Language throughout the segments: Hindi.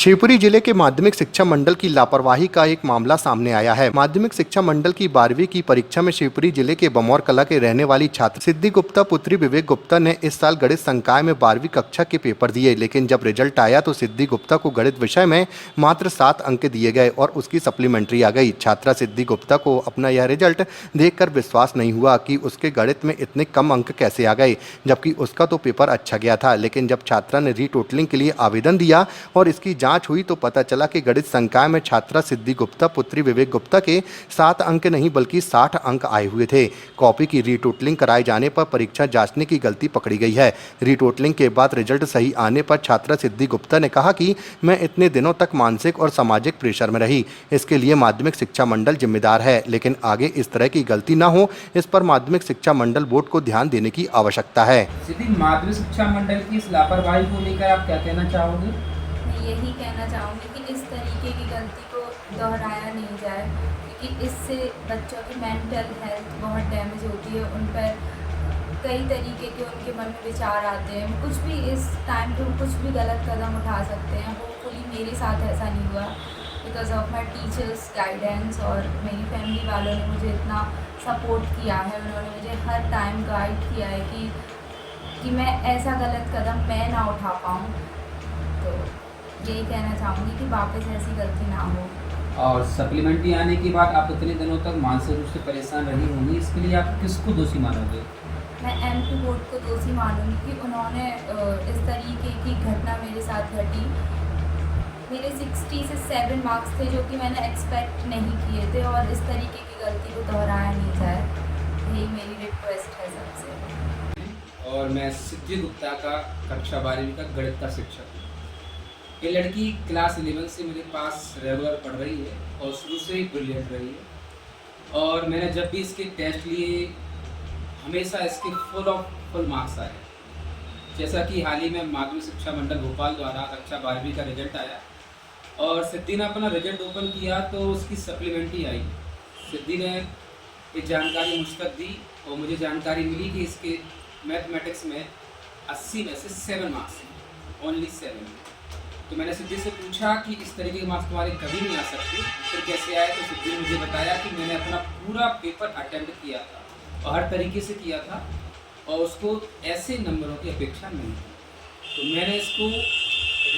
शिवपुरी जिले के माध्यमिक शिक्षा मंडल की लापरवाही का एक मामला सामने आया है। माध्यमिक शिक्षा मंडल की 12वीं की परीक्षा में शिवपुरी जिले के बमौर कला के रहने वाली छात्र सिद्धि गुप्ता पुत्री विवेक गुप्ता ने इस साल गणित संकाय में 12वीं कक्षा के पेपर दिए, लेकिन जब रिजल्ट आया तो सिद्धि गुप्ता को गणित विषय में मात्र 7 अंक दिए गए और उसकी सप्लीमेंट्री आ गई। छात्रा सिद्धि गुप्ता को अपना यह रिजल्ट देखकर विश्वास नहीं हुआ कि उसके गणित में इतने कम अंक कैसे आ गए, जबकि उसका तो पेपर अच्छा गया था। लेकिन जब छात्रा ने रीटोटलिंग के लिए आवेदन दिया और इसकी जांच हुई तो पता चला कि गणित संकाय में छात्रा सिद्धि गुप्ता पुत्री विवेक गुप्ता के 7 अंक नहीं बल्कि 60 अंक आए हुए थे। कॉपी की रीटोटलिंग कराए जाने पर परीक्षा जांचने की गलती पकड़ी गई है। रीटोटलिंग के बाद रिजल्ट सही आने पर छात्रा सिद्धि गुप्ता ने कहा कि मैं इतने दिनों तक मानसिक और सामाजिक प्रेशर में रही, इसके लिए माध्यमिक शिक्षा मंडल जिम्मेदार है, लेकिन आगे इस तरह की गलती न हो इस पर माध्यमिक शिक्षा मंडल बोर्ड को ध्यान देने की आवश्यकता है। सिद्धि, माध्यमिक शिक्षा मंडल की इस लापरवाही को लेकर आप क्या कहना चाहोगे? मैं यही कहना चाहूँगी कि इस तरीके की गलती को दोहराया नहीं जाए, क्योंकि इससे बच्चों की मेंटल हेल्थ बहुत डैमेज होती है। उन पर कई तरीके के उनके मन में विचार आते हैं। कुछ भी इस टाइम पे कुछ भी गलत कदम उठा सकते हैं। होपफुली मेरे साथ ऐसा नहीं हुआ because of my teachers guidance, और मेरी फैमिली वालों ने मुझे इतना सपोर्ट किया है। उन्होंने मुझे हर टाइम गाइड किया है कि मैं ऐसा गलत कदम मैं ना उठा पाऊँ। तो यही कहना चाहूँगी कि वापस ऐसी गलती ना हो। और सप्लीमेंट्री आने के बाद आप इतने दिनों तक मानसिक रूप से परेशान रही होंगी, इसके लिए आप किसको दोषी मानोगे? मैं एमपी बोर्ड को दोषी मानूंगी कि उन्होंने इस तरीके की घटना मेरे साथ घटी। मेरे 60 से 7 मार्क्स थे जो कि मैंने एक्सपेक्ट नहीं किए थे, और इस तरीके की गलती को दोहराया नहीं जाए, यही मेरी रिक्वेस्ट है सबसे। और मैं सिद्धि गुप्ता का कक्षा 12वीं का गणित का शिक्षक हूँ। ये लड़की क्लास 11 से मेरे पास रेगुलर पढ़ रही है और शुरू से ही ब्रिलियंट रही है, और मैंने जब भी इसके टेस्ट लिए हमेशा इसके फुल मार्क्स आए। जैसा कि हाल ही में माध्यमिक शिक्षा मंडल भोपाल द्वारा कक्षा 12वीं का रिजल्ट आया और सिद्धि ने अपना रिजल्ट ओपन किया तो उसकी सप्लीमेंट्री आई। सिद्धि ने ये जानकारी मुझ तक दी और मुझे जानकारी मिली कि इसके मैथमेटिक्स में 80 में से 7 मार्क्स हैं, ओनली 7। तो मैंने सिद्धि से पूछा कि इस तरीके के मार्क्स तुम्हारे कभी नहीं आ सकते, फिर कैसे आए? तो सिद्धि ने मुझे बताया कि मैंने अपना पूरा पेपर अटेम्प्ट किया था और हर तरीके से किया था और उसको ऐसे नंबरों की अपेक्षा नहीं थी। तो मैंने इसको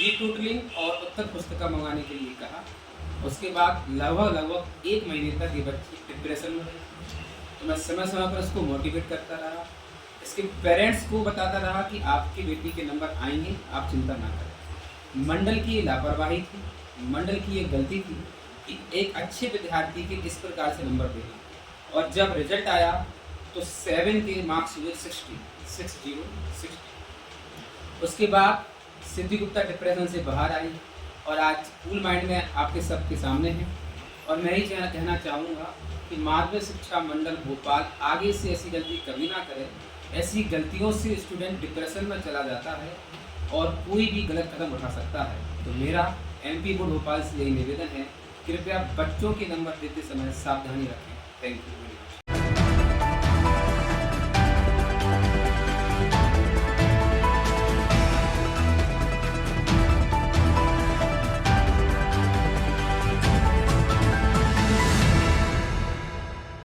रीटोटलिंग और उत्तर पुस्तिका मंगाने के लिए कहा। उसके बाद लगभग 1 महीने तक ये बच्ची डिप्रेशन में रही। तो मैं समय समय पर इसको मोटिवेट करता रहा, इसके पेरेंट्स को बताता रहा कि आपकी बेटी के नंबर आएंगे, आप चिंता ना करें। मंडल की ये लापरवाही थी, मंडल की ये गलती थी कि एक अच्छे विद्यार्थी के इस प्रकार से नंबर देना। और जब रिजल्ट आया तो 7 के मार्क्स हुए 60। उसके बाद सिद्धि गुप्ता डिप्रेशन से बाहर आई और आज कूल माइंड में आपके सबके सामने है। और मैं ही कहना चाहूँगा कि माध्यमिक शिक्षा मंडल भोपाल आगे से ऐसी गलती कभी ना करे। ऐसी गलतियों से स्टूडेंट डिप्रेशन में चला जाता है और कोई भी गलत कदम उठा सकता है। तो मेरा एमपी बोर्ड भोपाल से यही निवेदन है, कृपया बच्चों के नंबर देते समय सावधानी रखें। Thank you.